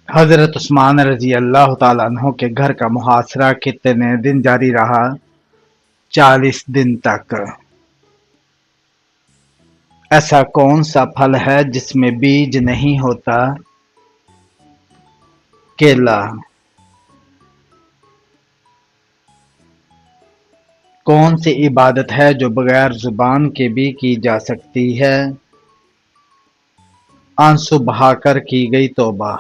حضرت عثمان رضی اللہ تعالیٰ عنہ کے گھر کا محاصرہ کتنے دن جاری رہا؟ 40 دن تک۔ ایسا کون سا پھل ہے جس میں بیج نہیں ہوتا؟ کیلا۔ کون سی عبادت ہے جو بغیر زبان کے بھی کی جا سکتی ہے؟ آنسو بہا کر کی گئی توبہ۔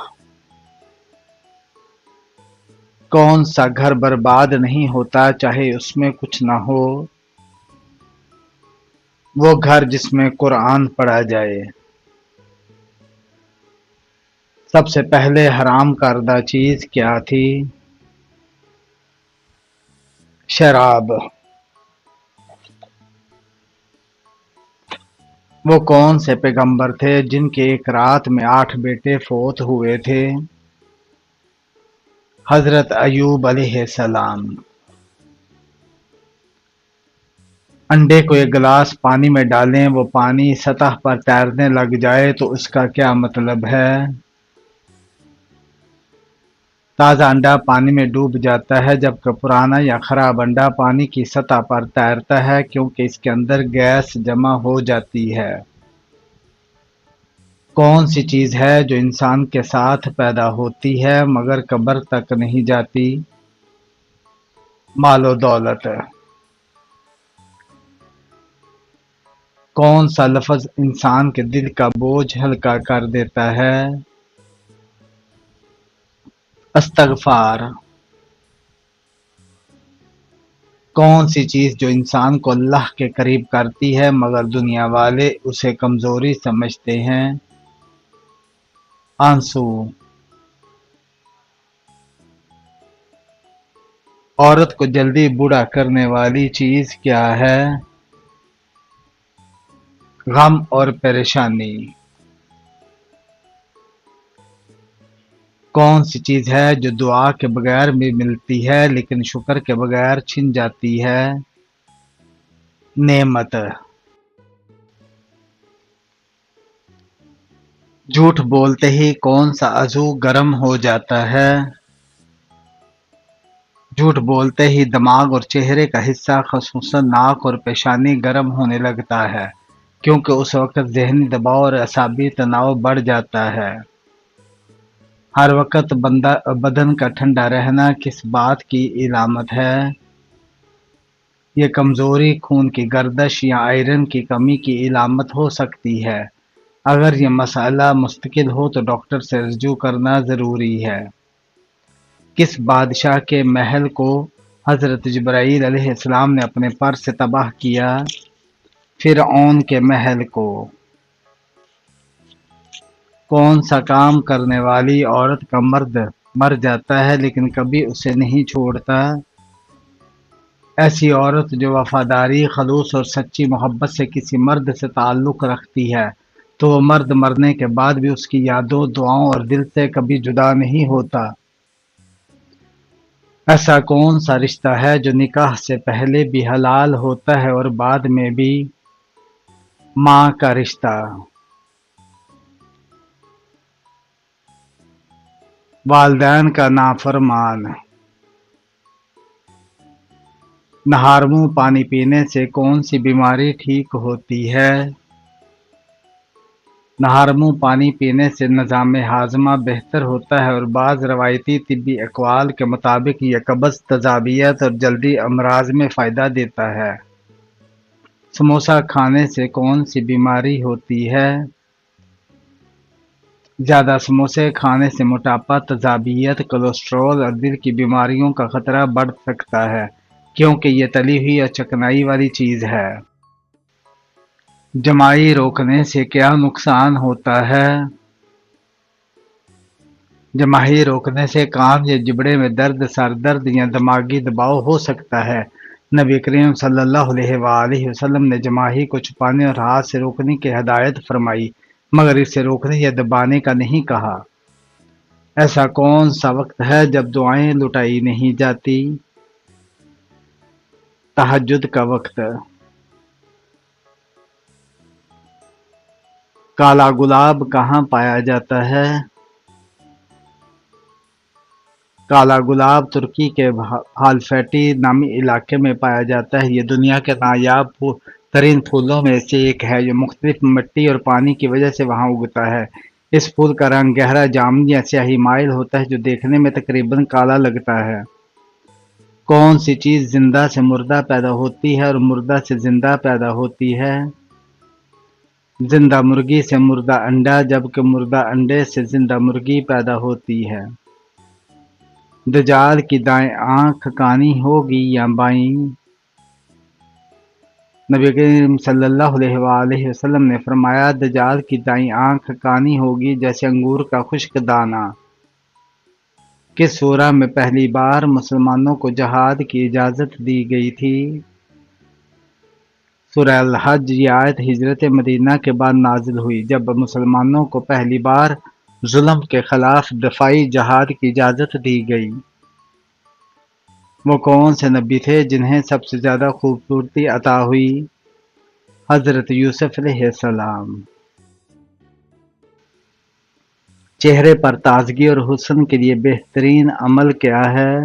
کون سا گھر برباد نہیں ہوتا چاہے اس میں کچھ نہ ہو؟ وہ گھر جس میں قرآن پڑھا جائے۔ سب سے پہلے حرام کردہ چیز کیا تھی؟ شراب۔ وہ کون سے پیغمبر تھے جن کے ایک رات میں 8 بیٹے فوت ہوئے تھے؟ حضرت ایوب علیہ السلام۔ انڈے کو ایک گلاس پانی میں ڈالیں، وہ پانی سطح پر تیرنے لگ جائے تو اس کا کیا مطلب ہے؟ تازہ انڈا پانی میں ڈوب جاتا ہے جبکہ پرانا یا خراب انڈا پانی کی سطح پر تیرتا ہے کیونکہ اس کے اندر گیس جمع ہو جاتی ہے۔ کون سی چیز ہے جو انسان کے ساتھ پیدا ہوتی ہے مگر قبر تک نہیں جاتی؟ مال و دولت۔ کون سا لفظ انسان کے دل کا بوجھ ہلکا کر دیتا ہے؟ استغفار۔ کون سی چیز جو انسان کو اللہ کے قریب کرتی ہے مگر دنیا والے اسے کمزوری سمجھتے ہیں؟ آنسو۔ عورت کو جلدی بوڑھا کرنے والی چیز کیا ہے؟ غم اور پریشانی۔ کون سی چیز ہے جو دعا کے بغیر بھی ملتی ہے لیکن شکر کے بغیر چھن جاتی ہے؟ نعمت۔ جھوٹ بولتے ہی کون سا عضو گرم ہو جاتا ہے؟ جھوٹ بولتے ہی دماغ اور چہرے کا حصہ خصوصاً ناک اور پیشانی گرم ہونے لگتا ہے کیونکہ اس وقت ذہنی دباؤ اور اعصابی تناؤ بڑھ جاتا ہے۔ ہر وقت بدن کا ٹھنڈا رہنا کس بات کی علامت ہے؟ یہ کمزوری، خون کی گردش یا آئرن کی کمی کی علامت ہو سکتی ہے۔ اگر یہ مسئلہ مستقل ہو تو ڈاکٹر سے رجوع کرنا ضروری ہے۔ کس بادشاہ کے محل کو حضرت جبرائیل علیہ السلام نے اپنے پر سے تباہ کیا؟ فرعون کے محل کو۔ کون سا کام کرنے والی عورت کا مرد مر جاتا ہے لیکن کبھی اسے نہیں چھوڑتا؟ ایسی عورت جو وفاداری، خلوص اور سچی محبت سے کسی مرد سے تعلق رکھتی ہے تو وہ مرد مرنے کے بعد بھی اس کی یادوں، دعاؤں اور دل سے کبھی جدا نہیں ہوتا۔ ایسا کون سا رشتہ ہے جو نکاح سے پہلے بھی حلال ہوتا ہے اور بعد میں بھی؟ ماں کا رشتہ۔ والدین کا نافرمان۔ نہار منہ پانی پینے سے کون سی بیماری ٹھیک ہوتی ہے؟ نہار منہ پانی پینے سے نظام ہاضمہ بہتر ہوتا ہے اور بعض روایتی طبی اقوال کے مطابق یہ قبض، تیزابیت اور جلدی امراض میں فائدہ دیتا ہے۔ سموسہ کھانے سے کون سی بیماری ہوتی ہے؟ زیادہ سموسے کھانے سے موٹاپا، تیزابیت، کولیسٹرول اور دل کی بیماریوں کا خطرہ بڑھ سکتا ہے کیونکہ یہ تلی ہوئی اور چکنائی والی چیز ہے۔ جمائی روکنے سے کیا نقصان ہوتا ہے؟ جمائی روکنے سے کان یا جبڑے میں درد، سر درد یا دماغی دباؤ ہو سکتا ہے۔ نبی کریم صلی اللہ علیہ وآلہ وسلم نے جمائی کو چھپانے اور ہاتھ سے روکنے کی ہدایت فرمائی مگر اسے روکنے یا دبانے کا نہیں کہا۔ ایسا کون سا وقت ہے جب دعائیں لٹائی نہیں جاتی؟ تہجد کا وقت۔ کالا گلاب کہاں پایا جاتا ہے؟ کالا گلاب ترکی کے ہالفیٹی نامی علاقے میں پایا جاتا ہے۔ یہ دنیا کے نایاب ترین پھولوں میں سے ایک ہے جو مختلف مٹی اور پانی کی وجہ سے وہاں اگتا ہے۔ اس پھول کا رنگ گہرا جامنی یا سیاہی مائل ہوتا ہے جو دیکھنے میں تقریباً کالا لگتا ہے۔ کون سی چیز زندہ سے مردہ پیدا ہوتی ہے اور مردہ سے زندہ پیدا ہوتی ہے؟ زندہ مرغی سے مردہ انڈا، جبکہ مردہ انڈے سے زندہ مرغی پیدا ہوتی ہے۔ دجال کی دائیں آنکھ کانی ہوگی یا بائیں؟ نبی کریم صلی اللہ علیہ وآلہ وسلم نے فرمایا دجال کی دائیں آنکھ کانی ہوگی جیسے انگور کا خشک دانہ۔ کس سورہ میں پہلی بار مسلمانوں کو جہاد کی اجازت دی گئی تھی؟ سورہ الحج۔ یہ آیت ہجرت مدینہ کے بعد نازل ہوئی جب مسلمانوں کو پہلی بار ظلم کے خلاف دفاعی جہاد کی اجازت دی گئی۔ وہ کون سے نبی تھے جنہیں سب سے زیادہ خوبصورتی عطا ہوئی؟ حضرت یوسف علیہ السلام۔ چہرے پر تازگی اور حسن کے لیے بہترین عمل کیا ہے؟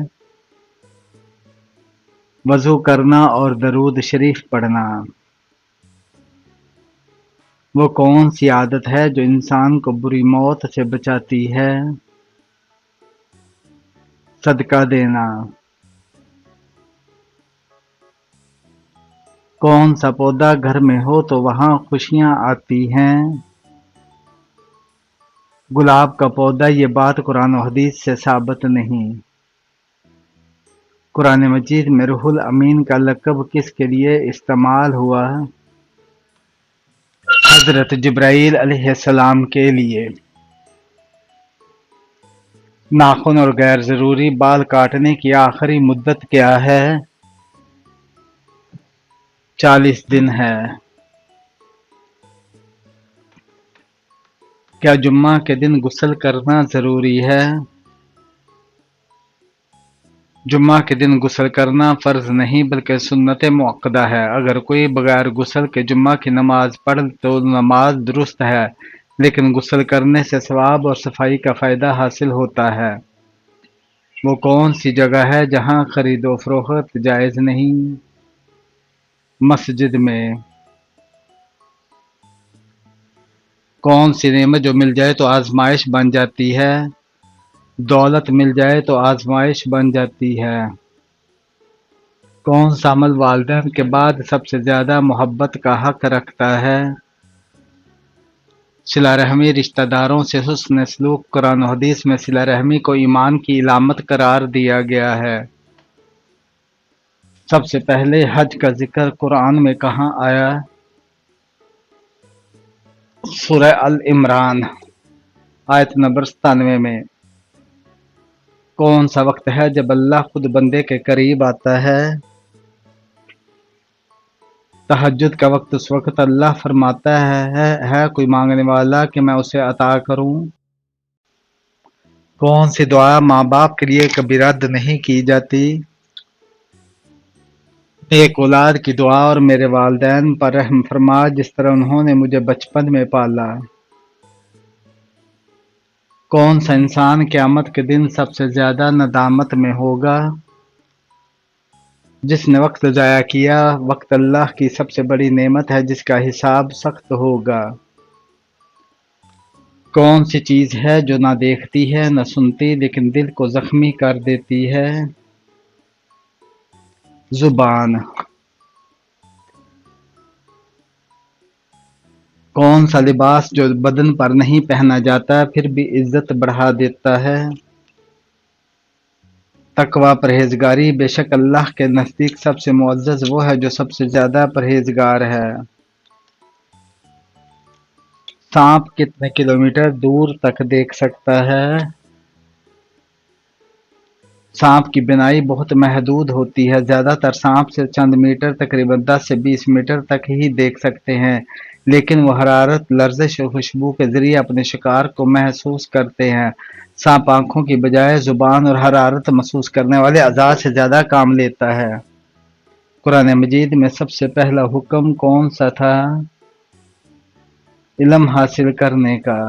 وضو کرنا اور درود شریف پڑھنا۔ وہ کون سی عادت ہے جو انسان کو بری موت سے بچاتی ہے؟ صدقہ دینا۔ کون سا پودا گھر میں ہو تو وہاں خوشیاں آتی ہیں؟ گلاب کا پودا۔ یہ بات قرآن و حدیث سے ثابت نہیں۔ قرآن مجید میں روح الامین کا لقب کس کے لیے استعمال ہوا؟ حضرت جبرائیل علیہ السلام کے لیے۔ ناخن اور غیر ضروری بال کاٹنے کی آخری مدت کیا ہے؟ 40 دن ہے۔ کیا جمعہ کے دن غسل کرنا ضروری ہے؟ جمعہ کے دن غسل کرنا فرض نہیں بلکہ سنت مؤکدہ ہے۔ اگر کوئی بغیر غسل کے جمعہ کی نماز پڑھ تو نماز درست ہے، لیکن غسل کرنے سے ثواب اور صفائی کا فائدہ حاصل ہوتا ہے۔ وہ کون سی جگہ ہے جہاں خرید و فروخت جائز نہیں؟ مسجد میں۔ کون سی نعمت جو مل جائے تو آزمائش بن جاتی ہے؟ دولت مل جائے تو آزمائش بن جاتی ہے۔ کون سا عمل والدین کے بعد سب سے زیادہ محبت کا حق رکھتا ہے؟ صلہ رحمی۔ رشتہ داروں سے حسن سلوک۔ قرآن و حدیث میں صلہ رحمی کو ایمان کی علامت قرار دیا گیا ہے۔ سب سے پہلے حج کا ذکر قرآن میں کہاں آیا؟ سورہ ال عمران آیت نمبر 97 میں۔ کون سا وقت ہے جب اللہ خود بندے کے قریب آتا ہے؟ تہجد کا وقت۔ اس وقت اللہ فرماتا ہے کوئی مانگنے والا کہ میں اسے عطا کروں۔ کون سی دعا ماں باپ کے لیے کبھی رد نہیں کی جاتی؟ ایک اولاد کی دعا اور میرے والدین پر رحم فرما جس طرح انہوں نے مجھے بچپن میں پالا۔ کون سا انسان قیامت کے دن سب سے زیادہ ندامت میں ہوگا؟ جس نے وقت ضائع کیا۔ وقت اللہ کی سب سے بڑی نعمت ہے جس کا حساب سخت ہوگا۔ کون سی چیز ہے جو نہ دیکھتی ہے نہ سنتی لیکن دل کو زخمی کر دیتی ہے؟ زبان۔ کون سا لباس جو بدن پر نہیں پہنا جاتا پھر بھی عزت بڑھا دیتا ہے؟ تقوی پرہیزگاری۔ بے شک اللہ کے نزدیک سب سے معزز وہ ہے جو سب سے زیادہ پرہیزگار ہے۔ سانپ کتنے کلومیٹر دور تک دیکھ سکتا ہے؟ سانپ کی بینائی بہت محدود ہوتی ہے۔ زیادہ تر سانپ سے چند میٹر تقریباً 10 سے 20 میٹر تک ہی دیکھ سکتے ہیں، لیکن وہ حرارت، لرزش اور خوشبو کے ذریعے اپنے شکار کو محسوس کرتے ہیں۔ سانپ آنکھوں کی بجائے زبان اور حرارت محسوس کرنے والے اعضاء سے زیادہ کام لیتا ہے۔ قرآن مجید میں سب سے پہلا حکم کون سا تھا؟ علم حاصل کرنے کا۔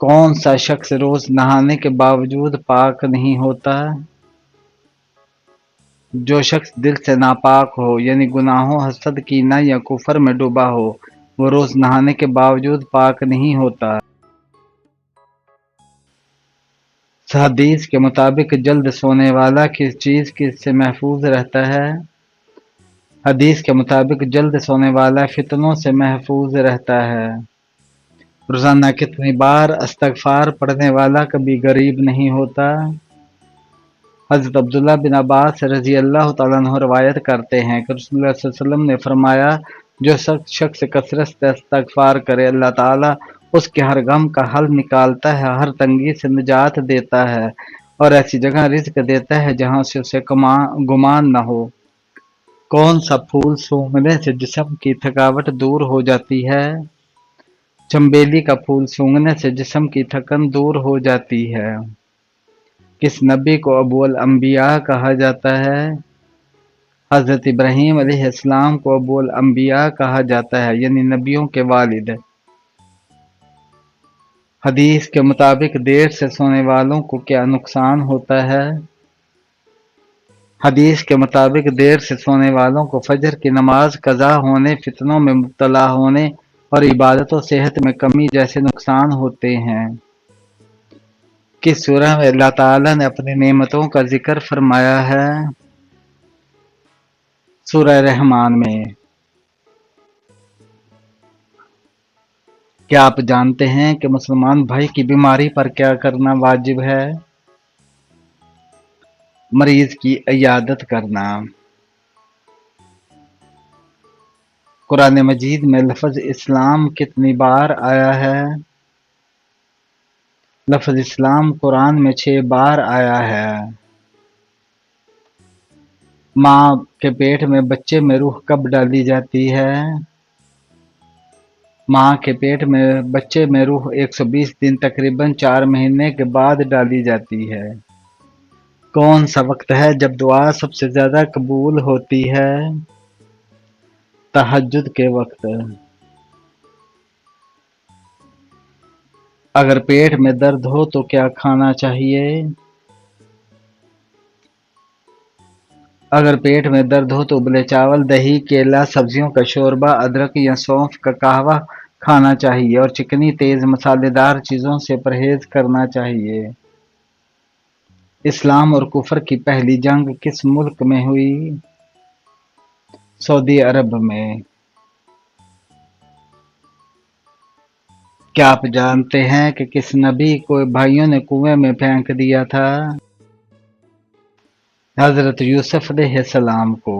کون سا شخص روز نہانے کے باوجود پاک نہیں ہوتا؟ جو شخص دل سے ناپاک ہو، یعنی گناہوں، حسد، کینہ یا کفر میں ڈوبا ہو، وہ روز نہانے کے باوجود پاک نہیں ہوتا۔ حدیث کے مطابق جلد سونے والا کس چیز سے محفوظ رہتا ہے؟ حدیث کے مطابق جلد سونے والا فتنوں سے محفوظ رہتا ہے۔ روزانہ کتنی بار استغفار پڑھنے والا کبھی غریب نہیں ہوتا؟ حضرت عبداللہ بن عباس رضی اللہ تعالیٰ عنہ روایت کرتے ہیں کہ رسول اللہ صلی اللہ علیہ وسلم نے فرمایا، جو شخص کثرت سے استغفار کرے، اللہ تعالیٰ اس کے ہر غم کا حل نکالتا ہے، ہر تنگی سے نجات دیتا ہے اور ایسی جگہ رزق دیتا ہے جہاں سے اسے گمان نہ ہو۔ کون سا پھول سونگھنے سے جسم کی تھکاوٹ دور ہو جاتی ہے؟ چنبیلی کا پھول سونگھنے سے جسم کی تھکن دور ہو جاتی ہے۔ کس نبی کو ابو الانبیاء کہا جاتا ہے؟ حضرت ابراہیم علیہ السلام کو ابو الانبیاء کہا جاتا ہے، یعنی نبیوں کے والد۔ حدیث کے مطابق دیر سے سونے والوں کو کیا نقصان ہوتا ہے؟ حدیث کے مطابق دیر سے سونے والوں کو فجر کی نماز قضا ہونے، فتنوں میں مبتلا ہونے اور عبادت و صحت میں کمی جیسے نقصان ہوتے ہیں۔ کس سورہ میں اللہ تعالیٰ نے اپنی نعمتوں کا ذکر فرمایا ہے؟ سورہ رحمان میں۔ کیا آپ جانتے ہیں کہ مسلمان بھائی کی بیماری پر کیا کرنا واجب ہے؟ مریض کی عیادت کرنا۔ قرآن مجید میں لفظ اسلام کتنی بار آیا ہے؟ لفظ اسلام قرآن میں 6 بار آیا ہے۔ ماں کے پیٹ میں بچے میں روح کب ڈالی جاتی ہے؟ ماں کے پیٹ میں بچے میں روح 120 دن تقریباً 4 مہینے کے بعد ڈالی جاتی ہے۔ کون سا وقت ہے جب دعا سب سے زیادہ قبول ہوتی ہے؟ تہجد کے وقت۔ اگر پیٹ میں درد ہو تو کیا کھانا چاہیے؟ اگر پیٹ میں درد ہو تو ابلے چاول، دہی، کیلا، سبزیوں کا شوربہ، ادرک یا سونف کا قہوہ کھانا چاہیے اور چکنی، تیز مسالے دار چیزوں سے پرہیز کرنا چاہیے۔ اسلام اور کفر کی پہلی جنگ کس ملک میں ہوئی؟ سعودی عرب میں۔ کیا آپ جانتے ہیں کہ کس نبی کو بھائیوں نے کنویں میں پھینک دیا تھا؟ حضرت یوسف علیہ السلام کو۔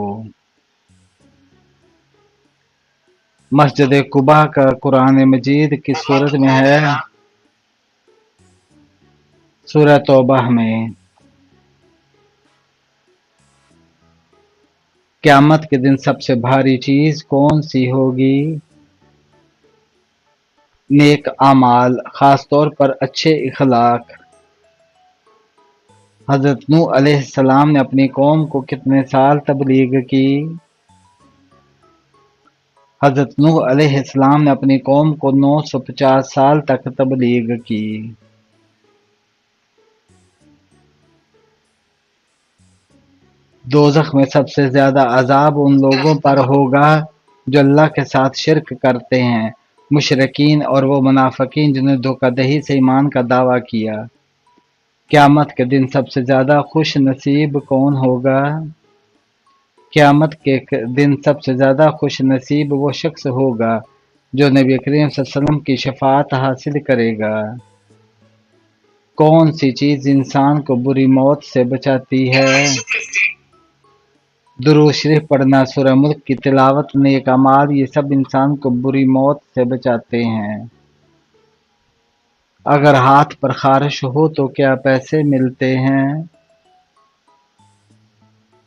مسجد قباء کا قرآن مجید کس سورت میں ہے؟ سورہ توبہ میں۔ قیامت کے دن سب سے بھاری چیز کون سی ہوگی؟ نیک اعمال، خاص طور پر اچھے اخلاق۔ حضرت نوح علیہ السلام نے اپنی قوم کو کتنے سال تبلیغ کی؟ حضرت نوح علیہ السلام نے اپنی قوم کو 950 سال تک تبلیغ کی۔ دوزخ میں سب سے زیادہ عذاب ان لوگوں پر ہوگا جو اللہ کے ساتھ شرک کرتے ہیں، مشرکین اور وہ منافقین جنہوں نے دھوکہ دہی سے ایمان کا دعویٰ کیا۔ قیامت کے دن سب سے زیادہ خوش نصیب کون ہوگا؟ قیامت کے دن سب سے زیادہ خوش نصیب وہ شخص ہوگا جو نبی کریم صلی اللہ علیہ وسلم کی شفاعت حاصل کرے گا۔ کون سی چیز انسان کو بری موت سے بچاتی ہے؟ درود شریف پڑھنا، سورہ ملک کی تلاوت، نیک اعمال، یہ سب انسان کو بری موت سے بچاتے ہیں۔ اگر ہاتھ پر خارش ہو تو کیا پیسے ملتے ہیں؟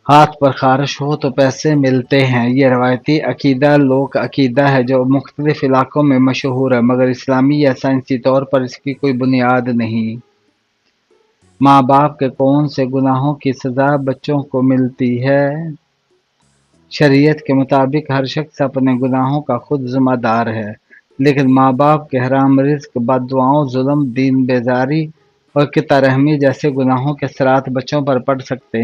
ہاتھ پر خارش ہو تو پیسے ملتے ہیں۔ یہ روایتی عقیدہ لوک عقیدہ ہے جو مختلف علاقوں میں مشہور ہے، مگر اسلامی یا سائنسی طور پر اس کی کوئی بنیاد نہیں۔ ماں باپ کے کون سے گناہوں کی سزا بچوں کو ملتی ہے؟ شریعت کے مطابق ہر شخص اپنے گناہوں کا خود ذمہ دار ہے۔ لیکن ماں باپ کے حرام رزق، بد دعاؤں، ظلم، دین بیزاری اور قطع رحمی جیسے گناہوں کے اثرات بچوں پر پڑ سکتے